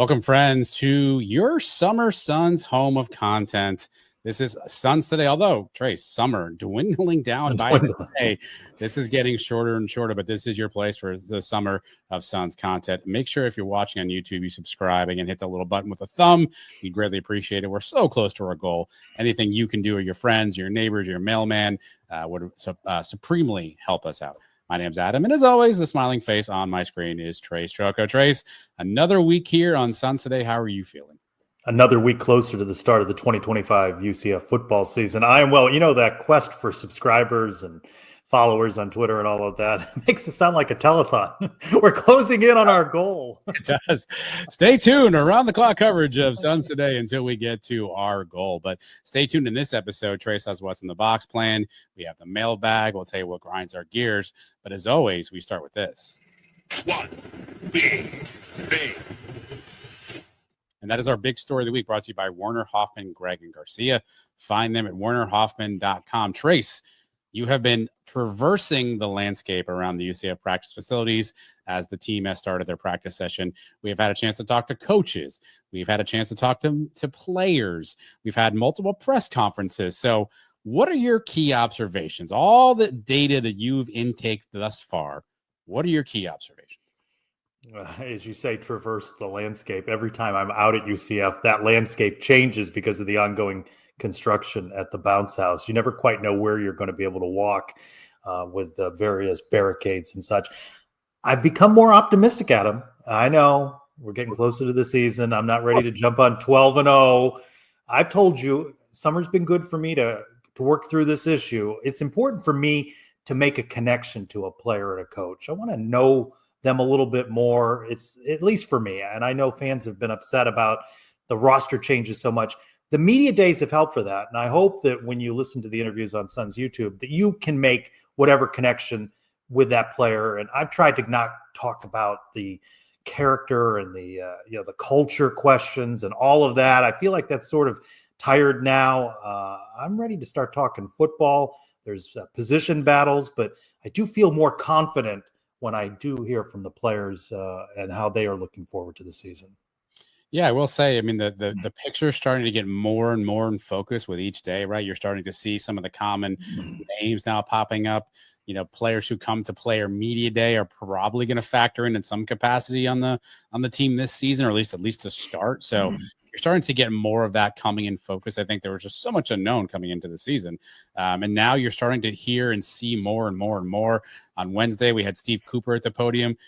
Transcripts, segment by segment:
Welcome, friends, to your Summer Suns home of content. This is Suns Today, although, Trace, summer dwindling down by the day. This is getting shorter and shorter, but this is your place for the summer of Suns content. Make sure if you're watching on YouTube, you subscribe and hit the little button with a thumb. We greatly appreciate it. We're so close to our goal. Anything you can do with your friends, your neighbors, your mailman would supremely help us out. My name's Adam, and as always, the smiling face on my screen is Trace Choco. Trace, another week here on Suns Today. How are you feeling? Another week closer to the start of the 2025 UCF football season. I am well. You know, that quest for subscribers and followers on Twitter and all of that makes it sound like a telethon. We're closing in on our goal. It does. Stay tuned. Around the clock coverage of Suns Today until we get to our goal. But stay tuned in this episode. Trace has what's in the box plan. We have the mailbag. We'll tell you what grinds our gears. But as always, we start with this. One big thing. And that is our big story of the week, brought to you by Werner Hoffman, Greg, and Garcia. Find them at wernerhoffman.com. Trace, you have been traversing the landscape around the UCF practice facilities as the team has started their practice session. We have had a chance to talk to coaches. We've had a chance to talk to players. We've had multiple press conferences. So what are your key observations? All the data that you've intaked thus far, what are your key observations? As you say, traverse the landscape. Every time I'm out at UCF, that landscape changes because of the ongoing construction at the bounce house. You never quite know where you're going to be able to walk with the various barricades and such. I've become more optimistic, Adam. I know we're getting closer to the season. I'm not ready to jump on 12-0. I've told you, summer's been good for me to work through this issue. It's important for me to make a connection to a player and a coach. I want to know them a little bit more. It's at least for me. And I know fans have been upset about the roster changes so much. The media days have helped for that. And I hope that when you listen to the interviews on Suns YouTube, that you can make whatever connection with that player. And I've tried to not talk about the character and the culture questions and all of that. I feel like that's sort of tired now. I'm ready to start talking football. There's position battles, but I do feel more confident when I do hear from the players and how they are looking forward to the season. Yeah, I will say, I mean, the picture's starting to get more and more in focus with each day, right? You're starting to see some of the common names now popping up. You know, players who come to Player Media Day are probably going to factor in some capacity on the team this season, or at least to start. So you're starting to get more of that coming in focus. I think there was just so much unknown coming into the season. And now you're starting to hear and see more and more and more. On Wednesday, we had Steve Cooper at the podium.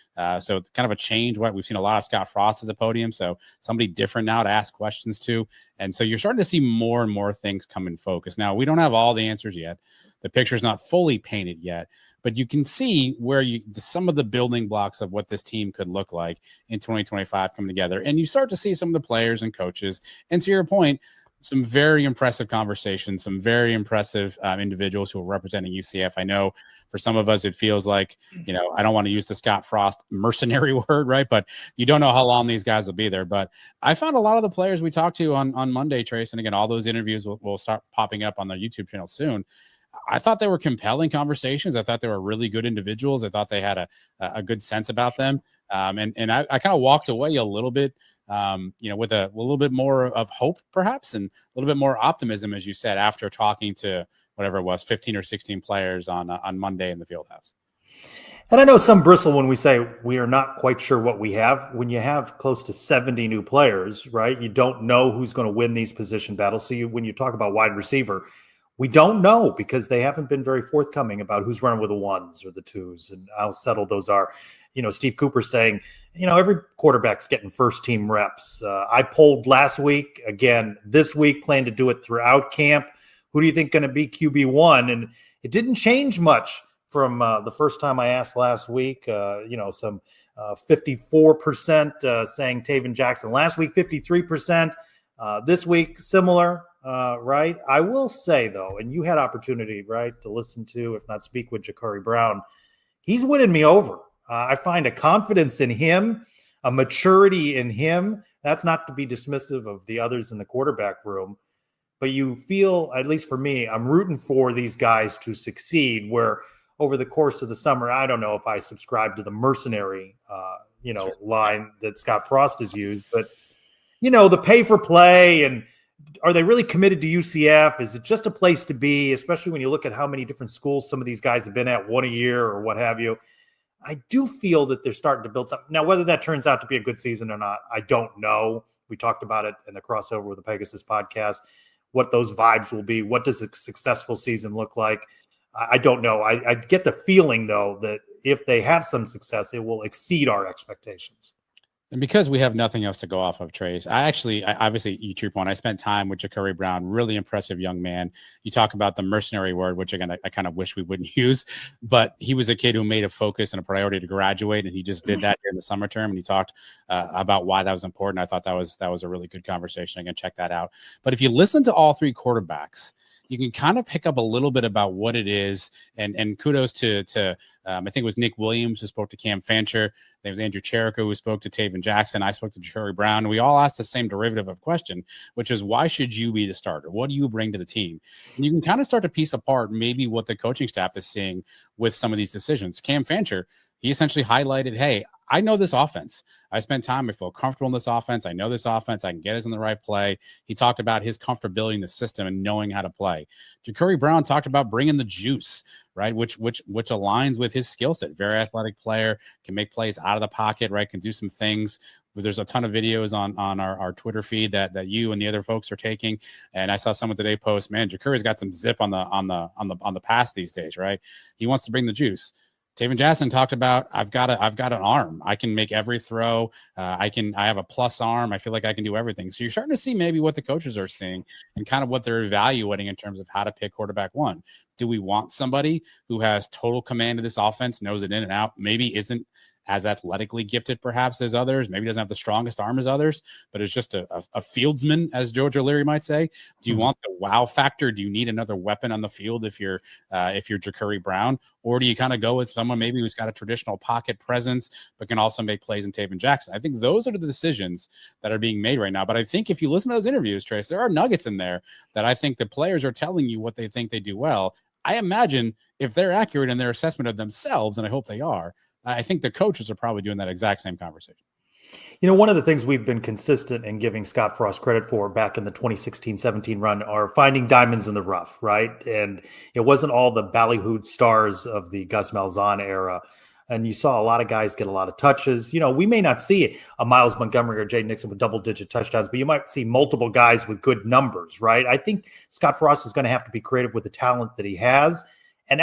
So it's kind of a change. We've seen a lot of Scott Frost at the podium. So somebody different now to ask questions to. And so you're starting to see more and more things come in focus. Now, we don't have all the answers yet. The picture's not fully painted yet, but you can see where some of the building blocks of what this team could look like in 2025 come together. And you start to see some of the players and coaches. And to your point, some very impressive conversations, some very impressive individuals who are representing UCF. I know for some of us, it feels like, I don't want to use the Scott Frost mercenary word, right? But you don't know how long these guys will be there. But I found a lot of the players we talked to on Monday, Trace, and again, all those interviews will start popping up on the YouTube channel soon. I thought they were compelling conversations. I thought they were really good individuals. I thought they had a good sense about them. And I kind of walked away a little bit, with a little bit more of hope, perhaps, and a little bit more optimism, as you said, after talking to whatever it was, 15 or 16 players on Monday in the Fieldhouse. And I know some bristle when we say we are not quite sure what we have. When you have close to 70 new players, right, you don't know who's going to win these position battles. So when you talk about wide receiver, we don't know because they haven't been very forthcoming about who's running with the ones or the twos and how settled those are. Steve Cooper saying, every quarterback's getting first team reps. I polled last week, again, this week, plan to do it throughout camp. Who do you think going to be QB1? And it didn't change much from the first time I asked last week. Some 54% saying Taven Jackson. Last week, 53%. This week, similar. Right. I will say, though, and you had opportunity, right, to listen to, if not speak with Ja'Cory Brown. He's winning me over. I find a confidence in him, a maturity in him. That's not to be dismissive of the others in the quarterback room. But you feel, at least for me, I'm rooting for these guys to succeed, where over the course of the summer, I don't know if I subscribe to the mercenary, line that Scott Frost has used, but the pay for play, and are they really committed to UCF? Is it just a place to be, especially when you look at how many different schools some of these guys have been at, one a year or what have you? I do feel that they're starting to build something. Now, whether that turns out to be a good season or not, I don't know. We talked about it in the crossover with the Pegasus podcast, what those vibes will be. What does a successful season look like? I don't know. I get the feeling, though, that if they have some success, it will exceed our expectations. And because we have nothing else to go off of, Trace, I obviously, to your point, I spent time with Ja'Cory Brown, really impressive young man. You talk about the mercenary word, which again, I kind of wish we wouldn't use, but he was a kid who made a focus and a priority to graduate, and he just did that during the summer term. And he talked about why that was important. I thought that was a really good conversation. I can check that out. But if you listen to all three quarterbacks, you can kind of pick up a little bit about what it is. And kudos to I think it was Nick Williams who spoke to Cam Fancher. There was Andrew Cherico who spoke to Taven Jackson. I spoke to Ja'Cory Brown. And we all asked the same derivative of question, which is, why should you be the starter? What do you bring to the team? And you can kind of start to piece apart maybe what the coaching staff is seeing with some of these decisions. Cam Fancher, he essentially highlighted, hey, I know this offense. I spent time. I feel comfortable in this offense. I know this offense. I can get us in the right play. He talked about his comfortability in the system and knowing how to play. Ja'Cory Brown talked about bringing the juice, right? Which aligns with his skill set. Very athletic player, can make plays out of the pocket, right? Can do some things. There's a ton of videos on our Twitter feed that you and the other folks are taking. And I saw someone today post, man, Ja'Cory's got some zip on the pass these days, right? He wants to bring the juice. Taven Jackson talked about, I've got an arm. I can make every throw. I have a plus arm. I feel like I can do everything. So you're starting to see maybe what the coaches are seeing and kind of what they're evaluating in terms of how to pick quarterback one. Do we want somebody who has total command of this offense, knows it in and out, maybe isn't as athletically gifted perhaps as others, maybe doesn't have the strongest arm as others, but is just a fieldsman, as George O'Leary might say? Do you want the wow factor? Do you need another weapon on the field if you're Ja'Cory Brown? Or do you kind of go with someone maybe who's got a traditional pocket presence, but can also make plays in Taven Jackson? I think those are the decisions that are being made right now. But I think if you listen to those interviews, Trace, there are nuggets in there that I think the players are telling you what they think they do well. I imagine if they're accurate in their assessment of themselves, and I hope they are, I think the coaches are probably doing that exact same conversation. One of the things we've been consistent in giving Scott Frost credit for back in the 2016-17 run are finding diamonds in the rough, right? And it wasn't all the ballyhooed stars of the Gus Malzahn era. And you saw a lot of guys get a lot of touches. We may not see a Miles Montgomery or Jay Nixon with double-digit touchdowns, but you might see multiple guys with good numbers, right? I think Scott Frost is going to have to be creative with the talent that he has. And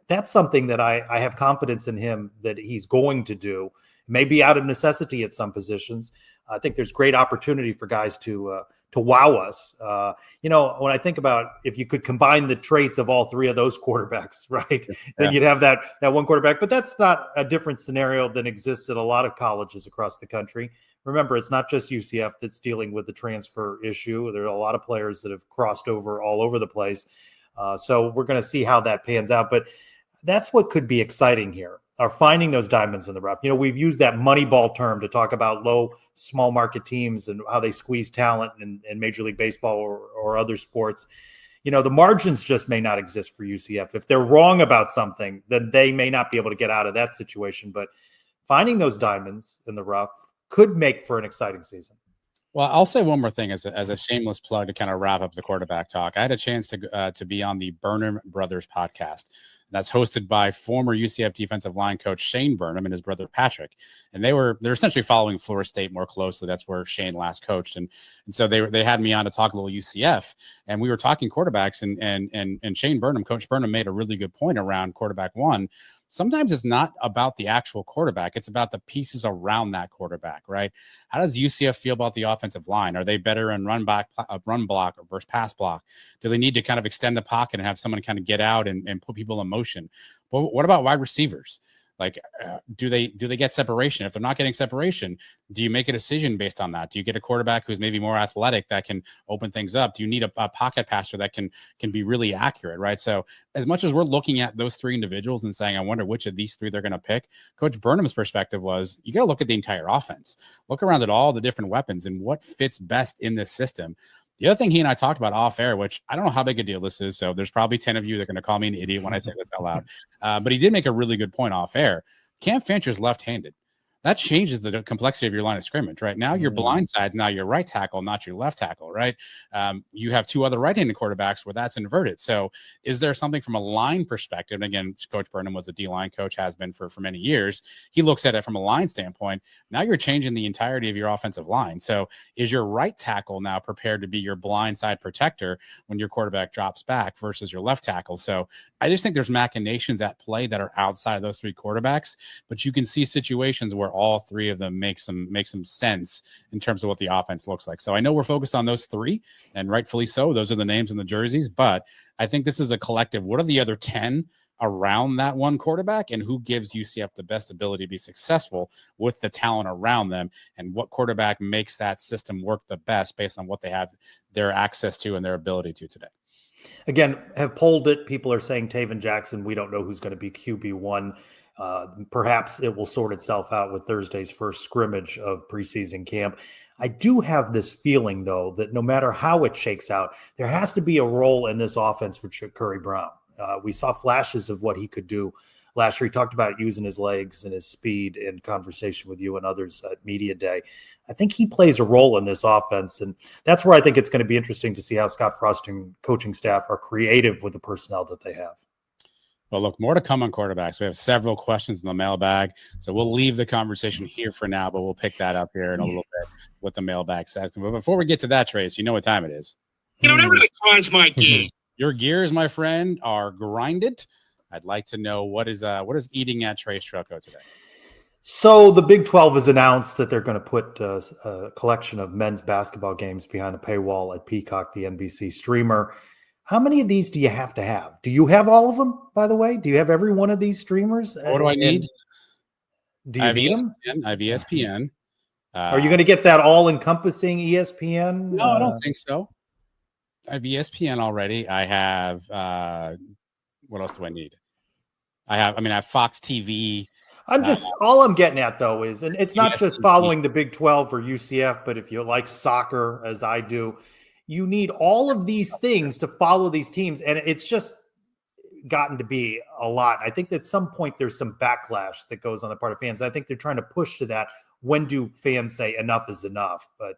that's something that I have confidence in him that he's going to do. Maybe out of necessity at some positions. I think there's great opportunity for guys to wow us. When I think about if you could combine the traits of all three of those quarterbacks, right, then you'd have that one quarterback. But that's not a different scenario than exists at a lot of colleges across the country. Remember, it's not just UCF that's dealing with the transfer issue. There are a lot of players that have crossed over all over the place. So we're going to see how that pans out. But that's what could be exciting here, are finding those diamonds in the rough. We've used that Moneyball term to talk about small market teams and how they squeeze talent in Major League Baseball or other sports. The margins just may not exist for UCF. If they're wrong about something, then they may not be able to get out of that situation. But finding those diamonds in the rough could make for an exciting season. Well, I'll say one more thing as a shameless plug to kind of wrap up the quarterback talk. I had a chance to be on the Burnham Brothers podcast. That's hosted by former UCF defensive line coach Shane Burnham and his brother Patrick, and they're essentially following Florida State more closely. That's where Shane last coached, and so they had me on to talk a little UCF, and we were talking quarterbacks, and Shane Burnham, Coach Burnham, made a really good point around quarterback one. Sometimes it's not about the actual quarterback. It's about the pieces around that quarterback, right? How does UCF feel about the offensive line? Are they better in run block versus pass block? Do they need to kind of extend the pocket and have someone kind of get out and put people in motion? But what about wide receivers? Like, do they get separation? If they're not getting separation, do you make a decision based on that? Do you get a quarterback who's maybe more athletic that can open things up? Do you need a pocket passer that can be really accurate, right? So as much as we're looking at those three individuals and saying, I wonder which of these three they're going to pick, Coach Burnham's perspective was, you got to look at the entire offense. Look around at all the different weapons and what fits best in this system. The other thing he and I talked about off air, which I don't know how big a deal this is, so there's probably 10 of you that are going to call me an idiot when I say this out loud, but he did make a really good point off air. Cam Fancher's left-handed. that changes the complexity of your line of scrimmage, right? Now your blind side, now your right tackle, not your left tackle, right? You have two other right-handed quarterbacks where that's inverted. So is there something from a line perspective? And again, Coach Burnham was a D-line coach, has been for many years. He looks at it from a line standpoint. Now you're changing the entirety of your offensive line. So is your right tackle now prepared to be your blind side protector when your quarterback drops back versus your left tackle? So I just think there's machinations at play that are outside of those three quarterbacks, but you can see situations where all three of them make some sense in terms of what the offense looks like. So I know we're focused on those three, and rightfully so. Those are the names in the jerseys, but I think this is a collective. What are the other 10 around that one quarterback, and who gives UCF the best ability to be successful with the talent around them, and what quarterback makes that system work the best based on what they have their access to and their ability to today? Again, have polled it. People are saying Taven Jackson. We don't know who's going to be QB1. Perhaps it will sort itself out with Thursday's first scrimmage of preseason camp. I do have this feeling, though, that no matter how it shakes out, there has to be a role in this offense for Curry Brown. We saw flashes of what he could do last year. He talked about using his legs and his speed in conversation with you and others at Media Day. I think he plays a role in this offense, and that's where I think it's going to be interesting to see how Scott Frost and coaching staff are creative with the personnel that they have. Well, look, more to come on quarterbacks. We have several questions in the mailbag, so we'll leave the conversation here for now, but we'll pick that up here in a little bit with the mailbag section. But before we get to that, Trace, you know what time it is. That really grinds my gears. Your gears, my friend, are grinded. I'd like to know what is eating at Trace Trucco today. So the Big 12 has announced that they're going to put a collection of men's basketball games behind a paywall at Peacock, the NBC streamer. How many of these do you have to have? Do you have all of them, by the way? Do you have every one of these streamers? What do I need? Do you need them? I have ESPN. Are you going to get that all-encompassing ESPN? No, I don't think so. I have ESPN already. I have what else do I need? I have Fox TV. All I'm getting at, though, is, and it's not just following the Big 12 or UCF, but if you like soccer, as I do, you need all of these things to follow these teams. And it's just gotten to be a lot. I think that at some point there's some backlash that goes on the part of fans. I think they're trying to push to that. When do fans say enough is enough? But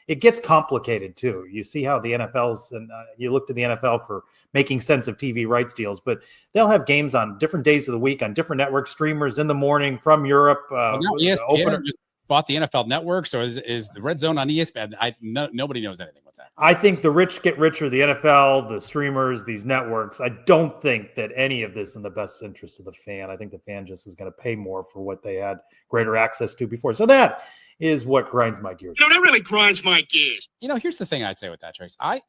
it gets complicated too. You see how the NFL's, and you look to the NFL for making sense of TV rights deals, but they'll have games on different days of the week on different network streamers in the morning from Europe. ESPN just bought the NFL network, so is the Red Zone on ESPN? Nobody knows anything with that. I think the rich get richer, the NFL, the streamers, these networks. I don't think that any of this in the best interest of the fan. I think the fan just is going to pay more for what they had greater access to before. So that is what grinds my gears. That really grinds my gears. Here's the thing I'd say with that, Trace. I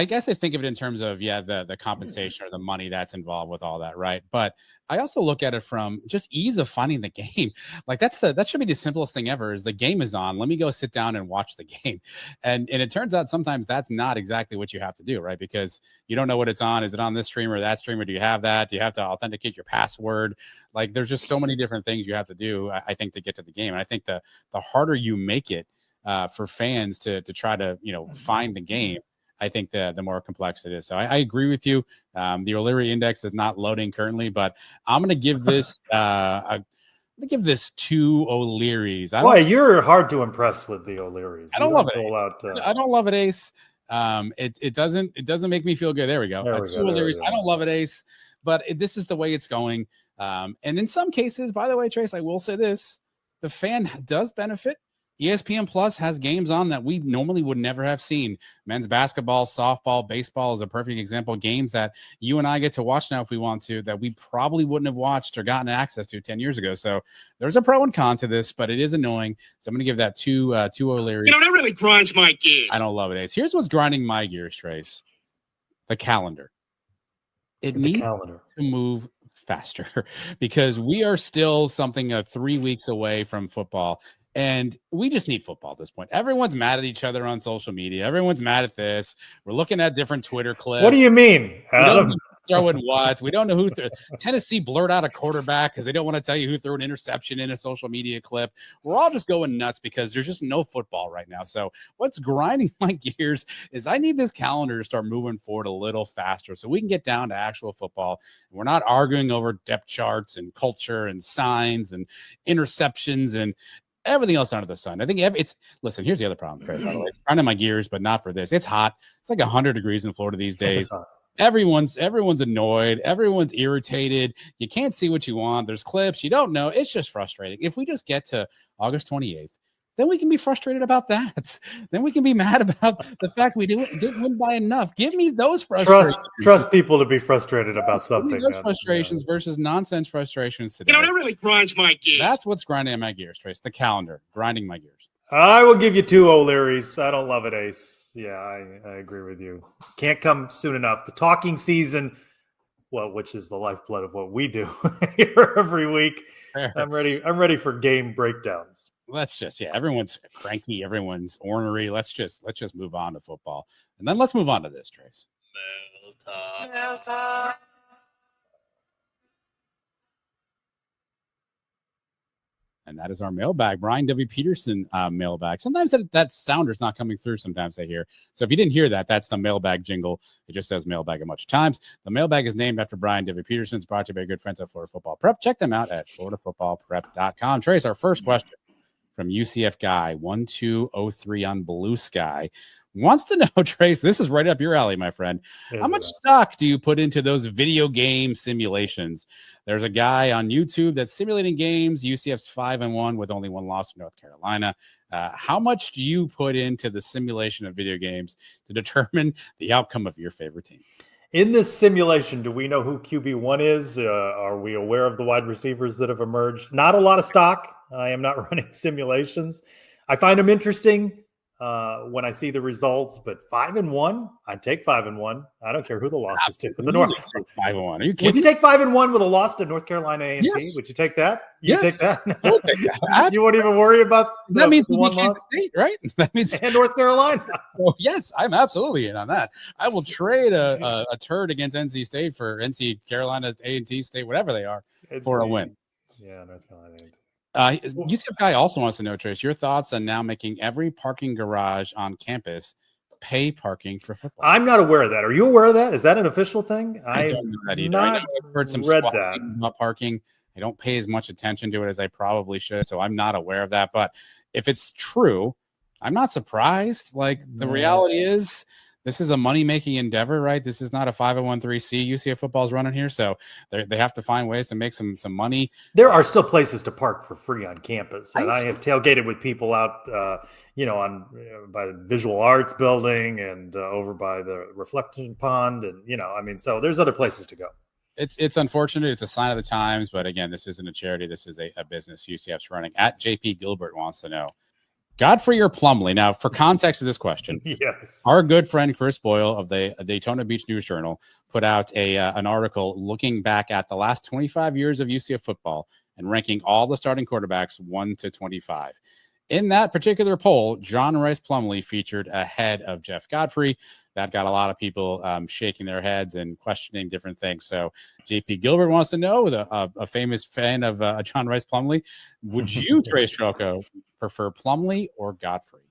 guess I think of it in terms of, the compensation or the money that's involved with all that, right? But I also look at it from just ease of finding the game. Like that should be the simplest thing ever, is the game is on. Let me go sit down and watch the game. And it turns out sometimes that's not exactly what you have to do, right? Because you don't know what it's on. Is it on this streamer or that streamer? Do you have that? Do you have to authenticate your password? Like there's just so many different things you have to do, I think, to get to the game. And I think the harder you make it for fans to try to, find the game, I think the more complex it is. So I agree with you. The O'Leary index is not loading currently, but I'm going to give this two O'Learys. Boy, you're hard to impress with the O'Learys. I don't love it. I don't love it, Ace. It doesn't make me feel good. There we go. Two O'Learys. I don't love it, Ace, but this is the way it's going. And in some cases, by the way, Trace, I will say this: the fan does benefit. ESPN Plus has games on that we normally would never have seen. Men's basketball, softball, baseball is a perfect example. Games that you and I get to watch now if we want to, that we probably wouldn't have watched or gotten access to 10 years ago. So there's a pro and con to this, but it is annoying. So I'm going to give that two O'Leary. That really grinds my gears. I don't love it, Ace. Here's what's grinding my gears, Trace. The calendar. It needs to move faster because we are still something 3 weeks away from football. And we just need football at this point. Everyone's mad at each other on social media. Everyone's mad at this. We're looking at different Twitter clips. What do you mean, Adam? throwing what. We don't know who Tennessee blurred out a quarterback because they don't want to tell you who threw an interception in a social media clip. We're all just going nuts because there's just no football right now. So what's grinding my gears is I need this calendar to start moving forward a little faster so we can get down to actual football. We're not arguing over depth charts and culture and signs and interceptions and everything else under the sun. I think listen, here's the other problem, Trey, by the way. It's grinding my gears, but not for this. It's hot. It's like 100 degrees in Florida these days. Everyone's annoyed. Everyone's irritated. You can't see what you want. There's clips. You don't know. It's just frustrating. If we just get to August 28th, then we can be frustrated about that. Then we can be mad about the fact we didn't win by enough. Give me those frustrations. Trust people to be frustrated about something. Those frustrations versus nonsense frustrations today. That really grinds my gears. That's what's grinding my gears, Trace. The calendar grinding my gears. I will give you 2 O'Learys. I don't love it, Ace. Yeah, I agree with you. Can't come soon enough. The talking season, which is the lifeblood of what we do here every week. I'm ready for game breakdowns. Let's just, everyone's cranky, everyone's ornery. Let's just move on to football. And then let's move on to this, Trace. Mail talk. And that is our mailbag, Brian W. Peterson mailbag. Sometimes that sounder's not coming through. Sometimes I hear. So if you didn't hear that, that's the mailbag jingle. It just says mailbag a bunch of times. The mailbag is named after Brian W. Peterson. It's brought to you by good friends at Florida Football Prep. Check them out at floridafootballprep.com. Trace, our first question from UCF Guy 1203 on Blue Sky wants to know, Trace, this is right up your alley, my friend. How much stock do you put into those video game simulations? There's a guy on YouTube that's simulating games. UCF's 5-1 with only 1 loss to North Carolina. How much do you put into the simulation of video games to determine the outcome of your favorite team? In this simulation, do we know who QB1 is? Are we aware of the wide receivers that have emerged? Not a lot of stock. I am not running simulations. I find them interesting when I see the results, but 5-1, I'd take 5-1. I don't care who the loss is to. But the North 5-1. Are you kidding? Would you take 5-1 with a loss to North Carolina A&T? Yes. Would you take that? Yes. Take that? You won't even worry about that means the we can't state, right? That means and North Carolina. Oh, yes, I'm absolutely in on that. I will trade a turd against NC State for NC Carolina A&T State, whatever they are, for a win. Yeah, North Carolina A&T. UCF Guy also wants to know, Trace, your thoughts on now making every parking garage on campus pay parking for football. I'm not aware of that. Are you aware of that? Is that an official thing? I don't know that either. I've heard some about parking. I don't pay as much attention to it as I probably should, so I'm not aware of that. But if it's true, I'm not surprised. Like, the reality is, this is a money-making endeavor, right? This is not a 501(c)(3). UCF football's running here, so they have to find ways to make some money. There are still places to park for free on campus, and I have tailgated with people out, by the Visual Arts Building and over by the Reflection Pond, and so there's other places to go. It's unfortunate. It's a sign of the times, but again, this isn't a charity. This is a business UCF's running. At JP Gilbert wants to know, Godfrey or Plumlee? Now, for context of this question, yes, our good friend Chris Boyle of the Daytona Beach News Journal put out an article looking back at the last 25 years of UCF football and ranking all the starting quarterbacks 1 to 25. In that particular poll, John Rice Plumlee featured ahead of Jeff Godfrey. That got a lot of people shaking their heads and questioning different things. So JP Gilbert wants to know, a famous fan of John Rice Plumlee, would you, Trace Trelko, prefer Plumlee or Godfrey?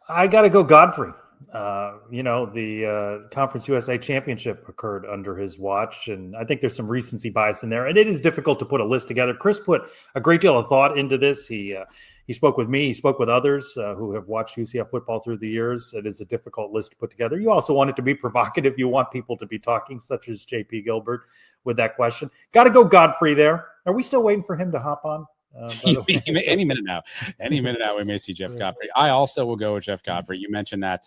I got to go Godfrey. The Conference USA Championship occurred under his watch, and I think there's some recency bias in there, and it is difficult to put a list together. Chris put a great deal of thought into this. He spoke with me. He spoke with others who have watched UCF football through the years. It is a difficult list to put together. You also want it to be provocative. You want people to be talking, such as JP Gilbert, with that question. Got to go Godfrey there. Are we still waiting for him to hop on? Any minute now we may see Jeff Godfrey. I also will go with Jeff Godfrey. You mentioned that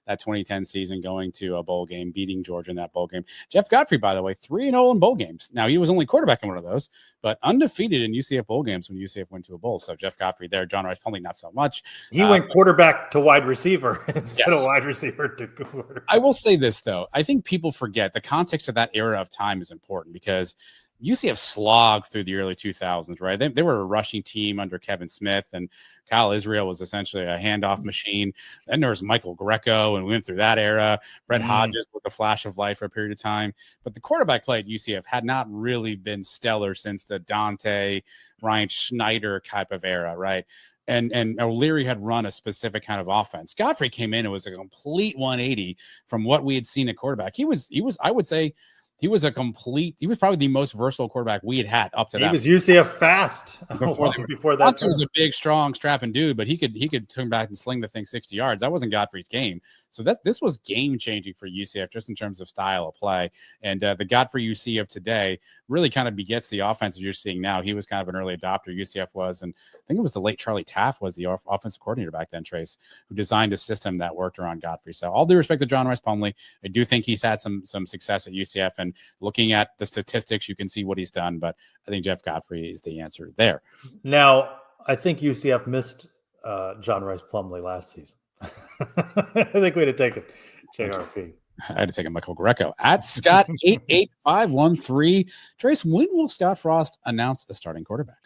2010 season, going to a bowl game, beating Georgia in that bowl game. Jeff Godfrey, by the way, 3-0 in bowl games. Now, he was only quarterback in one of those, but undefeated in UCF bowl games when UCF went to a bowl. So Jeff Godfrey there. John Rice Plumlee, not so much. He went quarterback to wide receiver instead of wide receiver to quarterback. I will say this, though. I think people forget the context of that era of time is important, because UCF slogged through the early 2000s, right? They were a rushing team under Kevin Smith, and Kyle Israel was essentially a handoff machine. Then there was Michael Greco, and we went through that era. Brett Hodges was a flash of light for a period of time. But the quarterback play at UCF had not really been stellar since the Dante, Ryan Schneider type of era, right? And O'Leary had run a specific kind of offense. Godfrey came in and was a complete 180 from what we had seen at quarterback. He was, I would say, he was probably the most versatile quarterback we had up to that. He was UCF fast before that. He was a big, strong, strapping dude, but he could turn back and sling the thing 60 yards. That wasn't Godfrey's game. So this was game changing for UCF just in terms of style of play. And the Godfrey you see of today really kind of begets the offenses you're seeing now. He was kind of an early adopter. UCF was, and I think it was the late Charlie Taft was the offensive coordinator back then, Trace, who designed a system that worked around Godfrey. So all due respect to John Rice Plumlee, I do think he's had some success at UCF, and looking at the statistics, you can see what he's done. But I think Jeff Godfrey is the answer there. Now, I think UCF missed John Rice Plumlee last season. I think we'd have taken JRP. I had to take a Michael Greco at Scott 88513. Trace, when will Scott Frost announce a starting quarterback?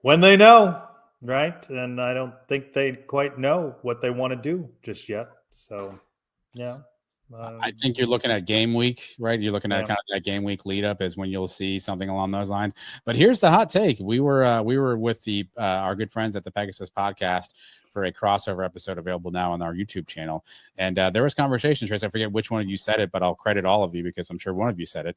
When they know, right? And I don't think they quite know what they want to do just yet. So, yeah. I think you're looking at game week, right? You're looking at kind of that game week lead up is when you'll see something along those lines. But here's the hot take: we were with our good friends at the Pegasus Podcast for a crossover episode available now on our YouTube channel, and there was conversation. Trace, I forget which one of you said it, but I'll credit all of you because I'm sure one of you said it.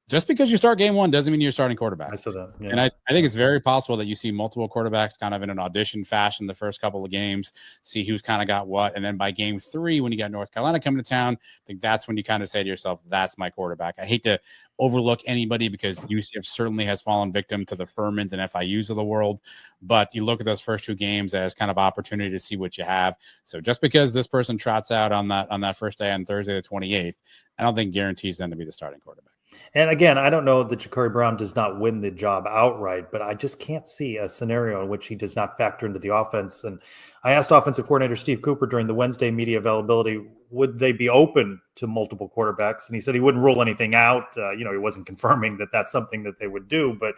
Just because you start game one doesn't mean you're starting quarterback. I said that. Yeah. And I think it's very possible that you see multiple quarterbacks kind of in an audition fashion the first couple of games, see who's kind of got what. And then by game 3, when you got North Carolina coming to town, I think that's when you kind of say to yourself, that's my quarterback. I hate to overlook anybody because UCF certainly has fallen victim to the Furmans and FIUs of the world. But you look at those first 2 games as kind of opportunity to see what you have. So just because this person trots out on that first day on Thursday, the 28th, I don't think guarantees them to be the starting quarterback. And again, I don't know that Ja'Cory Brown does not win the job outright, but I just can't see a scenario in which he does not factor into the offense. And I asked offensive coordinator Steve Cooper during the Wednesday media availability, would they be open to multiple quarterbacks? And he said he wouldn't rule anything out. He wasn't confirming that that's something that they would do, but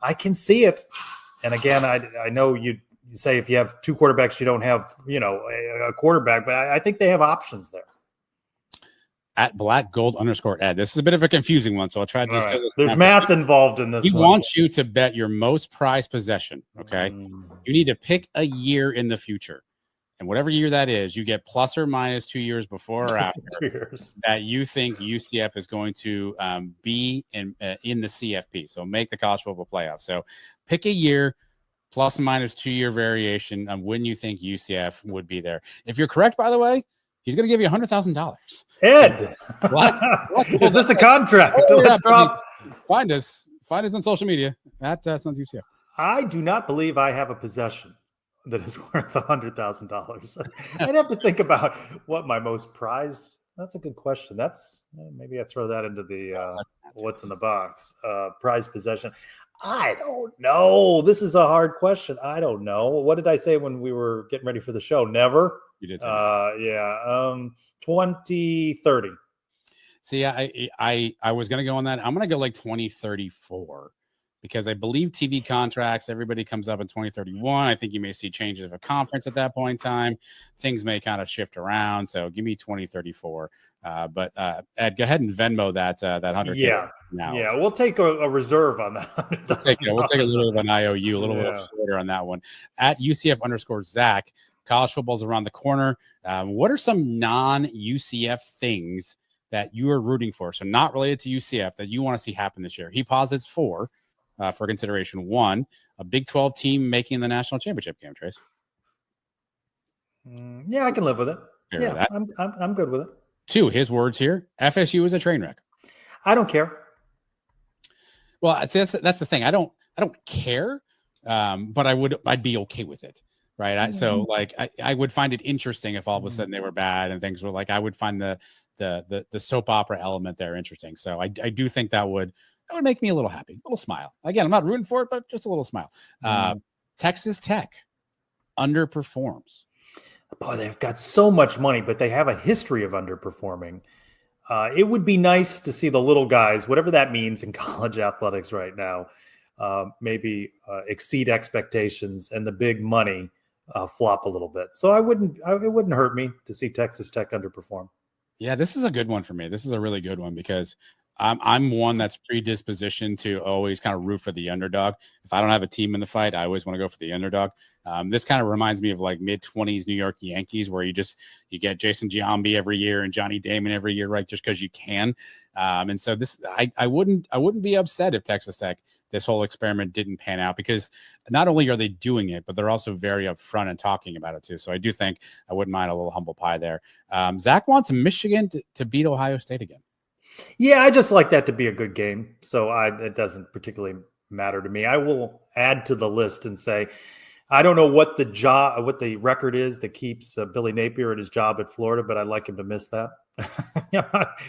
I can see it. And again, I know you say if you have 2 quarterbacks, you don't have, a quarterback, but I think they have options there. At @blackgold_Ed. This is a bit of a confusing one, so I'll try to just do this. There's math involved in this. He wants you to bet your most prized possession. Okay. You need to pick a year in the future. And whatever year that is, you get plus or minus 2 years before or after that you think UCF is going to be in the CFP. So make the college football playoff. So pick a year, plus or minus 2 year variation on when you think UCF would be there. If you're correct, by the way, he's going to give you $100,000. Ed, is this a contract? Let's drop. Find us on social media at Sons UCF. I do not believe I have a possession that is worth $100,000. I'd have to think about what my most prized. That's a good question. That's maybe I throw that into the what's in the box. Prized possession. I don't know. This is a hard question. I don't know. What did I say when we were getting ready for the show? Never. You did. 2030. See, I was going to go on that. I'm going to go like 2034 because I believe TV contracts, everybody comes up in 2031. I think you may see changes of a conference at that point in time. Things may kind of shift around. So give me 2034. But Ed, go ahead and Venmo that 100. Yeah. Now. Yeah. We'll take a reserve on that. We'll take a little bit of an IOU, a little bit of shorter on that one. At UCF_Zach. College football's around the corner. What are some non-UCF things that you are rooting for? So not related to UCF that you want to see happen this year. He posits 4 for consideration. 1, a Big 12 team making the national championship game. Trace. Yeah, I can live with it. I'm good with it. 2, his words here: FSU is a train wreck. I don't care. Well, that's the thing. I don't care, but I'd be okay with it. Right. So like I would find it interesting if all of a sudden they were bad and things were like, I would find the soap opera element there interesting. So I do think that would make me a little happy, a little smile. Again, I'm not rooting for it, but just a little smile. Texas Tech underperforms. Boy, they've got so much money, but they have a history of underperforming. It would be nice to see the little guys, whatever that means in college athletics right now, maybe exceed expectations and the big money flop a little bit. So it wouldn't hurt me to see Texas Tech underperform. Yeah, this is a good one for me. This is a really good one because I'm one that's predispositioned to always kind of root for the underdog. If I don't have a team in the fight, I always want to go for the underdog. This kind of reminds me of like mid-20s New York Yankees, where you get Jason Giambi every year and Johnny Damon every year, right? Just because you can. And so I wouldn't be upset if Texas Tech, this whole experiment didn't pan out, because not only are they doing it, but they're also very upfront and talking about it too. So I do think I wouldn't mind a little humble pie there. Zach wants Michigan to beat Ohio State again. Yeah, I just like that to be a good game. So it doesn't particularly matter to me. I will add to the list and say, I don't know what the record is that keeps Billy Napier at his job at Florida, but I'd like him to miss that.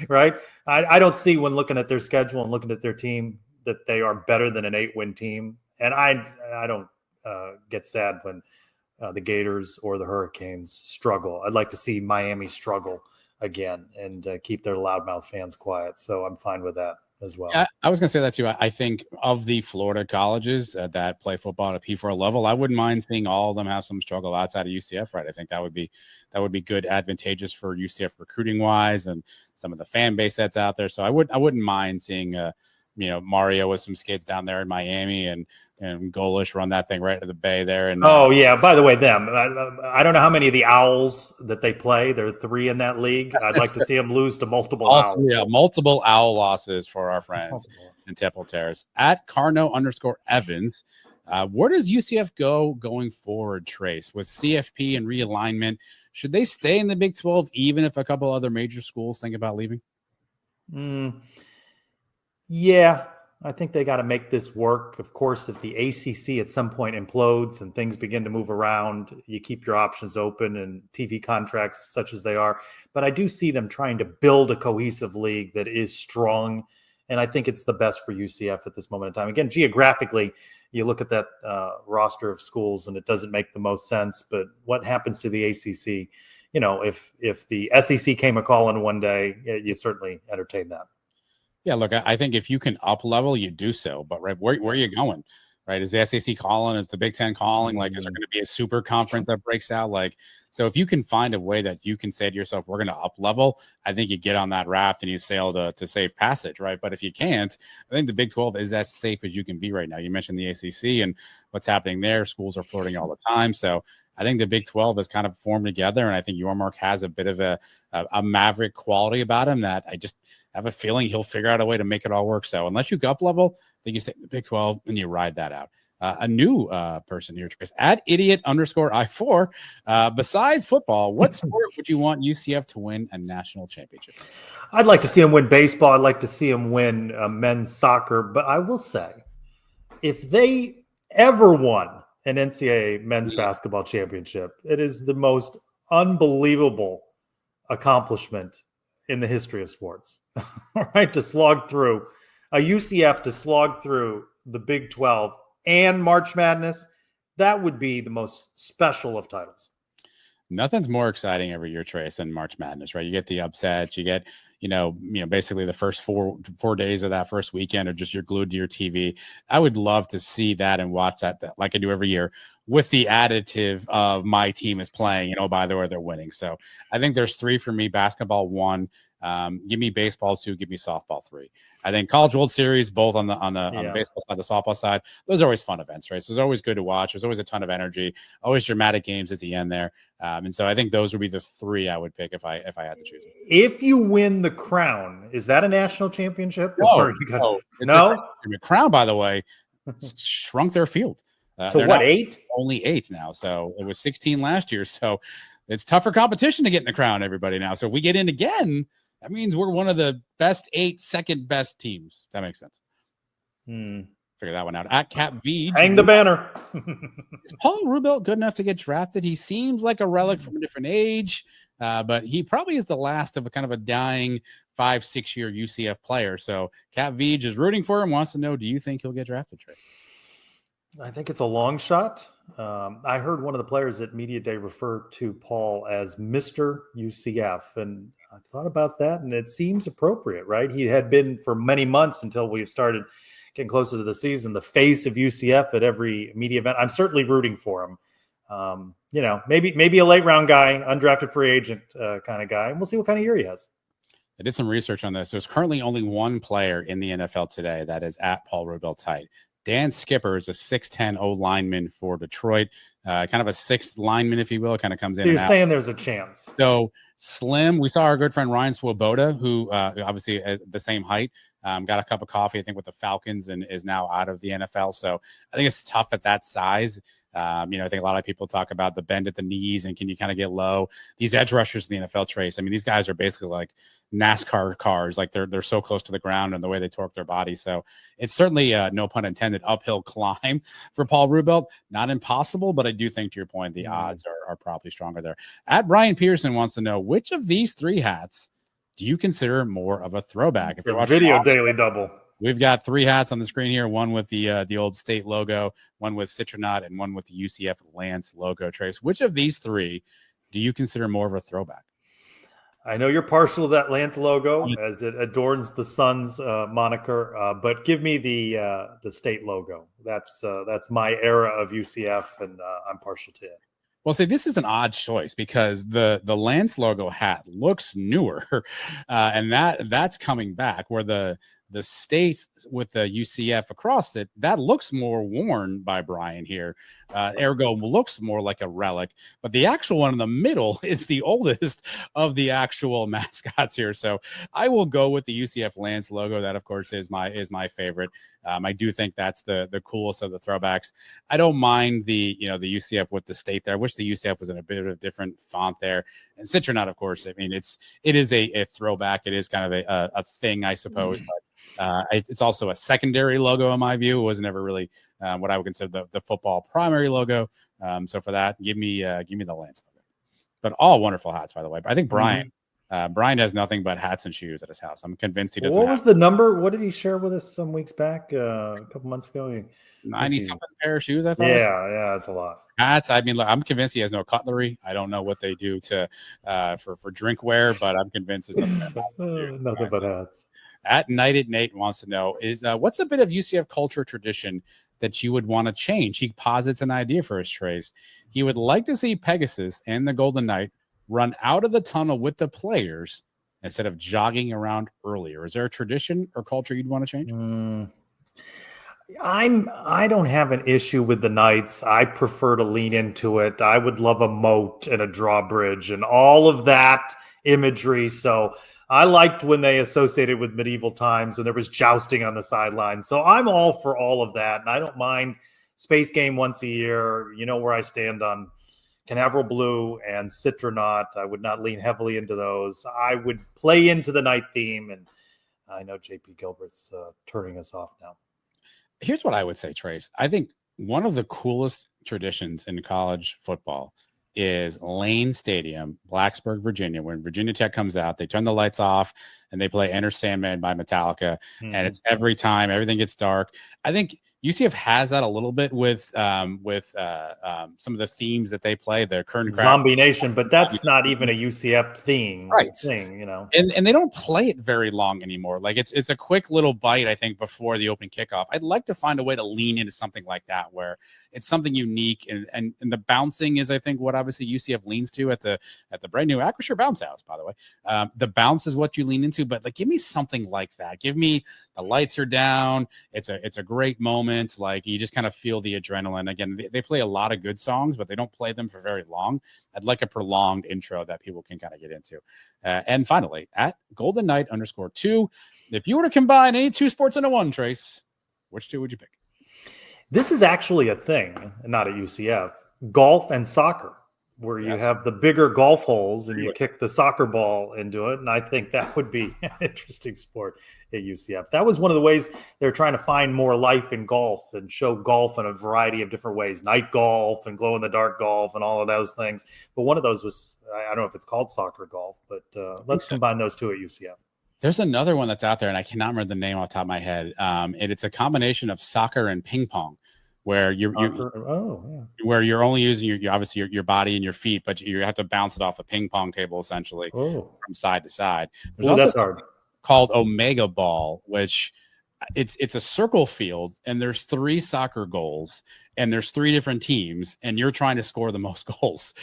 Right? I don't see, when looking at their schedule and looking at their team, that they are better than an 8-win team. And I don't get sad when the Gators or the Hurricanes struggle. I'd like to see Miami struggle again and keep their loudmouth fans quiet. So I'm fine with that as well. Yeah, I was going to say that too. I think of the Florida colleges that play football at a P4 level, I wouldn't mind seeing all of them have some struggle outside of UCF, right? I think that would be good, advantageous for UCF recruiting wise and some of the fan base that's out there. So I wouldn't mind seeing Mario with some kids down there in Miami and Golish run that thing right to the Bay there. And yeah, by the way, I don't know how many of the Owls that they play. There are 3 in that league. I'd like to see them lose to multiple Owls. Yeah, multiple Owl losses for our friends in Temple Terrace. At Carno_Evans, where does UCF go going forward, Trace? With CFP and realignment, should they stay in the Big 12 even if a couple other major schools think about leaving? Yeah, I think they got to make this work. Of course, if the ACC at some point implodes and things begin to move around, you keep your options open and TV contracts such as they are. But I do see them trying to build a cohesive league that is strong. And I think it's the best for UCF at this moment in time. Again, geographically, you look at that roster of schools and it doesn't make the most sense. But what happens to the ACC? If the SEC came a calling one day, you certainly entertain that. Yeah, look, I think if you can up level, you do so. But right, where are you going? Right? Is the SEC calling? Is the Big Ten calling? Like, is there going to be a super conference that breaks out? Like, so if you can find a way that you can say to yourself, we're going to up level, I think you get on that raft and you sail to safe passage, right? But if you can't, I think the Big 12 is as safe as you can be right now. You mentioned the ACC and what's happening there. Schools are flirting all the time. So I think the Big 12 has kind of formed together, and I think Yormark has a bit of a maverick quality about him that I just have a feeling he'll figure out a way to make it all work. So unless you go up level, I think you stay in the Big 12 and you ride that out. A new person here, Trace, at idiot_I4. Besides football, what sport would you want UCF to win a national championship? I'd like to see him win baseball. I'd like to see him win men's soccer. But I will say, if they ever won an NCAA men's basketball championship, it is the most unbelievable accomplishment in the history of sports. All right, to slog through a UCF to slog through the Big 12 and March Madness, that would be the most special of titles. Nothing's more exciting every year, Trace, than March Madness, right? You get the upsets, you get, basically the first four days of that first weekend are just you're glued to your TV. I would love to see that and watch that like I do every year, with the additive of my team is playing, by the way, they're winning. So I think there's 3 for me: basketball 1, give me baseball 2, give me softball 3. I think College World Series, both on the baseball side, the softball side, those are always fun events, right? So it's always good to watch. There's always a ton of energy, always dramatic games at the end there. And so I think those would be the 3 I would pick if I had to choose. If you win the crown, is that a national championship? No. The Crown, by the way, shrunk their field. So what, 8? Only 8 now. So it was 16 last year. So it's tougher competition to get in the Crown, everybody now. So if we get in again, that means we're one of the best 8 second best teams. That makes sense. Figure that one out. At Cap V, hang the banner. Is Paul Rubel good enough to get drafted? He seems like a relic from a different age, but he probably is the last of a kind of a dying 5-6 year UCF player. So Cap V is rooting for him, wants to know, do you think he'll get drafted, Trace? I think it's a long shot. I heard one of the players at Media Day refer to Paul as Mr. UCF, and I thought about that, and it seems appropriate, right? He had been for many months until we've started getting closer to the season, the face of UCF at every media event. I'm certainly rooting for him. Maybe a late round guy, undrafted free agent kind of guy. And we'll see what kind of year he has. I did some research on this. There's currently only one player in the NFL today that is at Paul Rubel's height. Dan Skipper is a 6'10" O lineman for Detroit, kind of a sixth lineman, if you will. It kind of comes in. So you're saying there's a chance. So slim. We saw our good friend Ryan Swoboda, who obviously at the same height, got a cup of coffee, I think, with the Falcons and is now out of the NFL. So I think it's tough at that size. I think a lot of people talk about the bend at the knees and can you kind of get low. These edge rushers in the NFL, Trace, I mean, these guys are basically like NASCAR cars. Like they're so close to the ground and the way they torque their body. So it's certainly, no pun intended, uphill climb for Paul Rubel. Not impossible, but I do think, to your point, the odds are probably stronger there. At Brian Pearson wants to know, which of these three hats do you consider more of a throwback? It's a video daily double. We've got three hats on the screen here, one with the old state logo, one with Citronaut, and one with the UCF Lance logo. Trace, which of these three do you consider more of a throwback? I know you're partial to that Lance logo as it adorns the Suns moniker, but give me the state logo. That's my era of UCF, and I'm partial to it. Well, see, this is an odd choice because the Lance logo hat looks newer, and that's coming back, where the state with the UCF across it, that looks more worn by Brian here. Ergo looks more like a relic, but the actual one in the middle is the oldest of the actual mascots here. So I will go with the UCF Lance logo. That, of course, is my favorite. I do think that's the coolest of the throwbacks. I don't mind the UCF with the state there. I wish the UCF was in a bit of a different font there. And Citronaut, of course, I mean, it is a throwback. It is kind of a thing, I suppose, but it's also a secondary logo in my view. It was never really what I would consider the football primary logo. So for that, give me the Lance logo. But all wonderful hats, by the way. But I think Brian has nothing but hats and shoes at his house. I'm convinced he doesn't. What was the number? What did he share with us some weeks back? A couple months ago, 90-something pair of shoes. I thought. Yeah, that's a lot. Hats. I mean, look, I'm convinced he has no cutlery. I don't know what they do for drinkware, but I'm convinced it's nothing but hats. At Knighted Nate wants to know is what's a bit of UCF culture tradition that you would want to change? He posits an idea for his Trace. He would like to see Pegasus and the Golden Knight run out of the tunnel with the players instead of jogging around earlier. Is there a tradition or culture you'd want to change? I don't have an issue with the Knights. I prefer to lean into it. I would love a moat and a drawbridge and all of that imagery. So I liked when they associated with medieval times and there was jousting on the sidelines. So I'm all for all of that. And I don't mind Space Game once a year. You know where I stand on Canaveral Blue and Citronaut. I would not lean heavily into those. I would play into the night theme. And I know JP Gilbert's turning us off now. Here's what I would say, Trace. I think one of the coolest traditions in college football is Lane Stadium, Blacksburg, Virginia. When Virginia Tech comes out, they turn the lights off and they play Enter Sandman by Metallica. And it's every time everything gets dark. I think UCF has that a little bit with some of the themes that they play. The current Zombie Nation, but that's not even a UCF thing, right? And they don't play it very long anymore. Like it's a quick little bite, I think, before the opening kickoff. I'd like to find a way to lean into something like that where it's something unique and the bouncing is, I think, what obviously UCF leans to at the brand new Acrisure Bounce House, by the way. The bounce is what you lean into, but like give me something like that. Give me the lights are down. It's a great moment. Like you just kind of feel the adrenaline. Again, they play a lot of good songs, but they don't play them for very long. I'd like a prolonged intro that people can kind of get into. And finally, at Golden Knight _2, if you were to combine any two sports into one, Trace, which two would you pick? This is actually a thing, not at UCF, golf and soccer, where you have the bigger golf holes and you kick the soccer ball into it. And I think that would be an interesting sport at UCF. That was one of the ways they're trying to find more life in golf and show golf in a variety of different ways, night golf and glow in the dark golf and all of those things. But one of those was, I don't know if it's called soccer golf, but let's combine those two at UCF. There's another one that's out there, and I cannot remember the name off the top of my head. And it's a combination of soccer and ping pong. where you're where you're only using your obviously your body and your feet, but you have to bounce it off a ping pong table essentially from side to side. There's also that's hard. Called Omega Ball, which it's a circle field, and there's 3 soccer goals, and there's 3 different teams, and you're trying to score the most goals,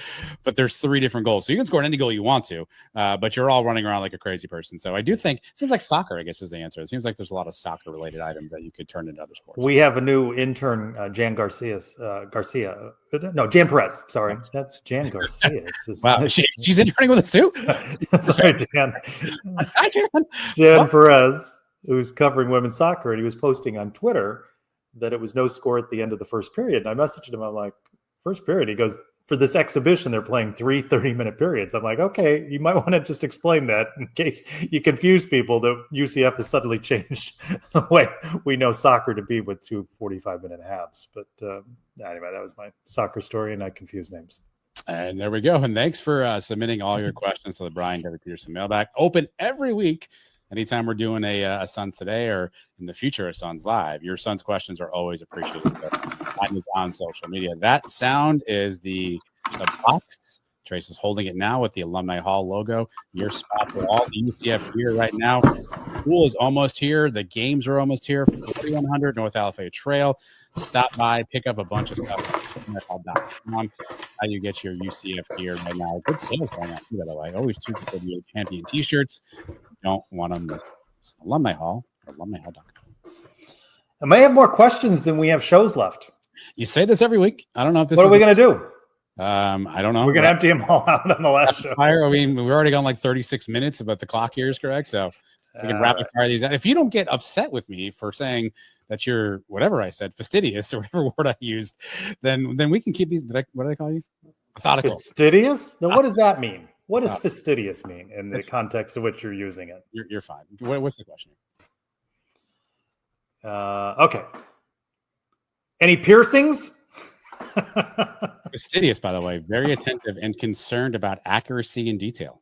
but there's 3 different goals, so you can score any goal you want to, but you're all running around like a crazy person. So I do think it seems like soccer, I guess, is the answer. It seems like there's a lot of soccer related items that you could turn into other sports. We have a new intern, Jan Garcia. No, Jan Perez. Sorry, that's Jan Garcia. Wow, she's interning with us too. Sorry, Jan. Hi, Jan. Jan Perez, who's covering women's soccer, and he was posting on Twitter that it was no score at the end of the first period. And I messaged him. I'm like, first period? He goes, for this exhibition, they're playing 3 30-minute periods. I'm like, okay, you might want to just explain that in case you confuse people that UCF has suddenly changed the way we know soccer to be with 2 45-minute halves. But anyway, that was my soccer story, and I confused names. And there we go. And thanks for submitting all your questions to the Brian W. Peterson mailbag. Open every week. Anytime we're doing a Suns Today or in the future a Suns Live, your Suns questions are always appreciated. Mine is on social media. That sound is the box. Trace is holding it now with the Alumni Hall logo. Your spot for all the UCF gear right now. School is almost here. The games are almost here. 4100 North Alafaya Trail. Stop by, pick up a bunch of stuff. NFL.com. How you get your UCF gear right now. Good sales going on too, by the way. Always 248 champion t-shirts. Don't want to miss Alumni Hall or alumnihall.com. I may have more questions than we have shows left. You say this every week. I don't know if this. What are we going to do? I don't know. We're going to empty them all out on the last show. I mean, we've already gone like 36 minutes, but the clock here is correct. So we can rapid fire these out. If you don't get upset with me for saying that you're whatever I said, fastidious or whatever word I used, then we can keep these. What did I call you? Methodical. Fastidious? Now, what does that mean? What does fastidious mean in the context of which you're using it? You're fine. What's the question? Okay. Any piercings? Fastidious, by the way, very attentive and concerned about accuracy and detail.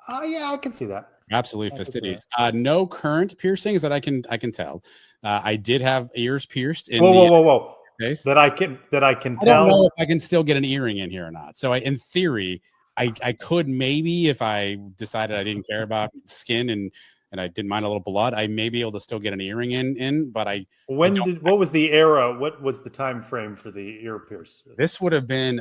Yeah, I can see that. Absolutely fastidious. No current piercings that I can tell. I did have ears pierced. Whoa. Face. That I can tell. I don't know if I can still get an earring in here or not. So in theory, I could maybe, if I decided I didn't care about skin and I didn't mind a little blood, I may be able to still get an earring in. But what was the era? What was the time frame for the ear pierce? This would have been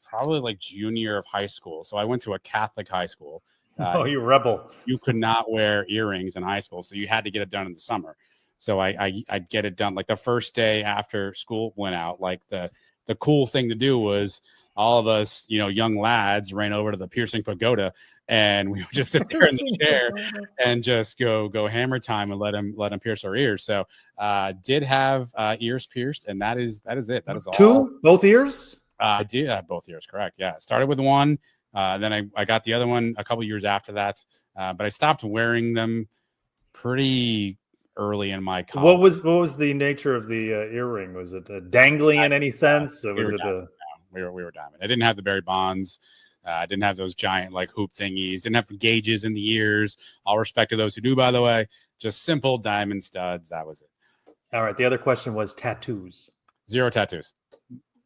probably like junior of high school. So I went to a Catholic high school. You rebel! You could not wear earrings in high school, so you had to get it done in the summer. So I'd get it done like the first day after school went out. Like the cool thing to do was all of us, young lads ran over to the piercing pagoda, and we would just sit there in the chair and just go hammer time and let him pierce our ears. So did have ears pierced, and that is it. That is all. 2, both ears? I did have both ears, correct. Yeah. Started with one, then I got the other one a couple years after that. But I stopped wearing them pretty early in my college. What was the nature of the earring? Was it dangling in any sense? Or was it we were diamond. I didn't have the Barry Bonds. I didn't have those giant like hoop thingies. Didn't have the gauges in the ears. All respect to those who do, by the way. Just simple diamond studs. That was it. All right. The other question was tattoos. Zero tattoos.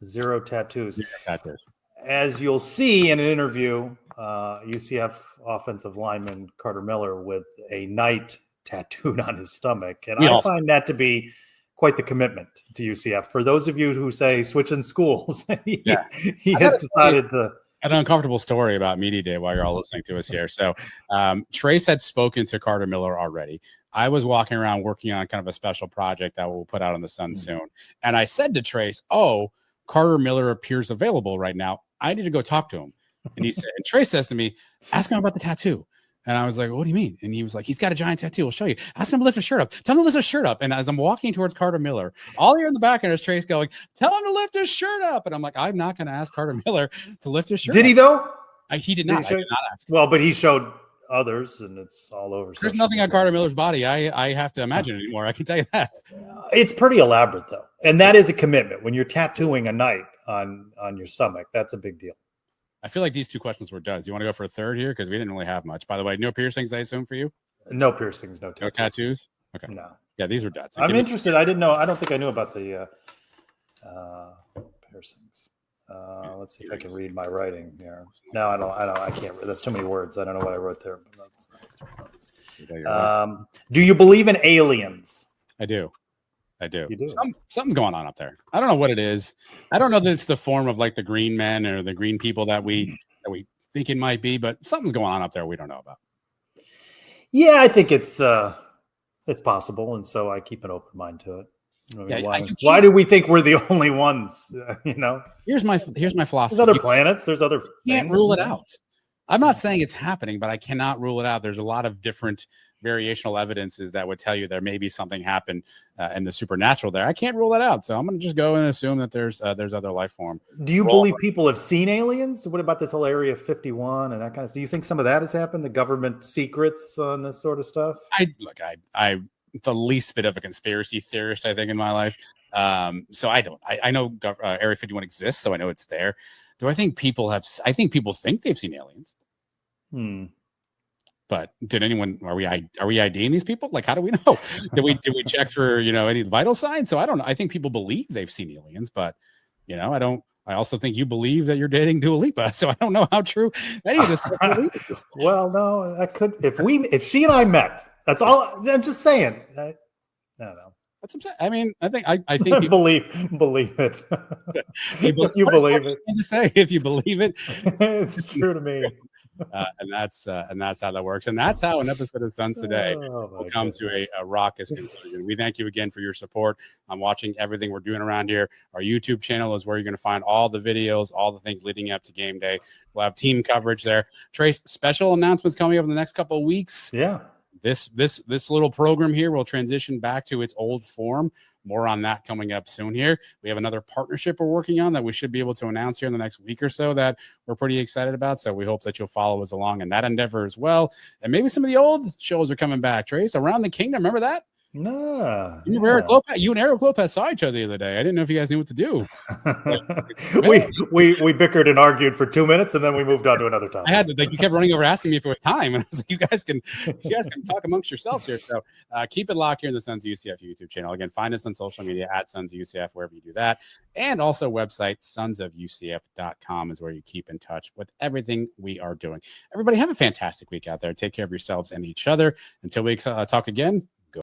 Zero tattoos. Zero tattoos. As you'll see in an interview, UCF offensive lineman Carter Miller with a knight tattooed on his stomach. And I find that to be quite the commitment to UCF. For those of you who say switching schools, he has decided to. An uncomfortable story about Media Day while you're all listening to us here. So Trace had spoken to Carter Miller already. I was walking around working on kind of a special project that we'll put out on the Sun soon. And I said to Trace, Carter Miller appears available right now. I need to go talk to him. And and Trace says to me, ask him about the tattoo. And I was like, what do you mean? And he was like, he's got a giant tattoo. I'll show you. Ask him to lift his shirt up. Tell him to lift his shirt up. And as I'm walking towards Carter Miller, all here in the back end is Trace going, tell him to lift his shirt up. And I'm like, I'm not going to ask Carter Miller to lift his shirt up. Did he though? He did not. I did not ask him. Well, but he showed others, and it's all over. There's nothing on Carter Miller's body I have to imagine anymore. I can tell you that. It's pretty elaborate, though. And that is a commitment. When you're tattooing a knight on your stomach, that's a big deal. I feel like these 2 questions were done. Do you want to go for a third here? Because we didn't really have much. By the way, no piercings, I assume, for you? No piercings, no tattoos. No tattoos? Okay. No. Yeah, these are duds. I'm interested. I didn't know. I don't think I knew about the Piercings. Let's see if I can read my writing here. No, I can't. That's too many words. I don't know what I wrote there. But do you believe in aliens? I do. You do. Something's going on up there. I don't know what it is. I don't know that it's the form of like the green men or the green people that we think it might be, but something's going on up there we don't know about. Yeah, I think it's possible, and so I keep an open mind to it. I mean, why do we think we're the only ones? Here's my philosophy. There's other planets. There's other. Can't rule it out. I'm not saying it's happening, but I cannot rule it out. There's a lot of different variational evidences that would tell you there may be something happen in the supernatural there. I can't rule that out, so I'm going to just go and assume that there's other life form. Do you believe people have seen aliens? What about this whole Area 51 and that kind of stuff? Do you think some of that has happened? The government secrets on this sort of stuff? I'm the least bit of a conspiracy theorist, I think, in my life. So I know Area 51 exists, so I know it's there. Do I think people have? I think people think they've seen aliens. But did anyone? Are we IDing these people? Like, how do we know? Did we check for any vital signs? So I don't know. I think people believe they've seen aliens, but I don't. I also think you believe that you're dating Dua Lipa, so I don't know how true any of this stuff is. Well, no, I could if she and I met. That's all. I'm just saying. I don't know. That's what I'm saying. I mean, I think people, believe it. If you believe it, to say if you believe it, it's true to me. And that's how that works, and that's how an episode of Sons Today will come to a raucous conclusion. We thank you again for your support on watching everything we're doing around here. Our YouTube channel is where you're going to find all the videos, all the things leading up to game day. We'll have team coverage there. Trace, special announcements coming up in the next couple of weeks. Yeah. This little program here will transition back to its old form. More on that coming up soon here. We have another partnership we're working on that we should be able to announce here in the next week or so that we're pretty excited about. So we hope that you'll follow us along in that endeavor as well. And maybe some of the old shows are coming back. Trace, Around the Kingdom. Remember that? No. You and Eric Lopez saw each other the other day. I didn't know if you guys knew what to do. we bickered and argued for 2 minutes, and then we moved on to another topic. I had to, you kept running over asking me if it was time, and I was like, you guys can talk amongst yourselves here. So keep it locked here in the Sons of UCF YouTube channel. Again, find us on social media at Sons of UCF, wherever you do that. And also website sonsofUCF.com is where you keep in touch with everything we are doing. Everybody have a fantastic week out there. Take care of yourselves and each other. Until we talk again,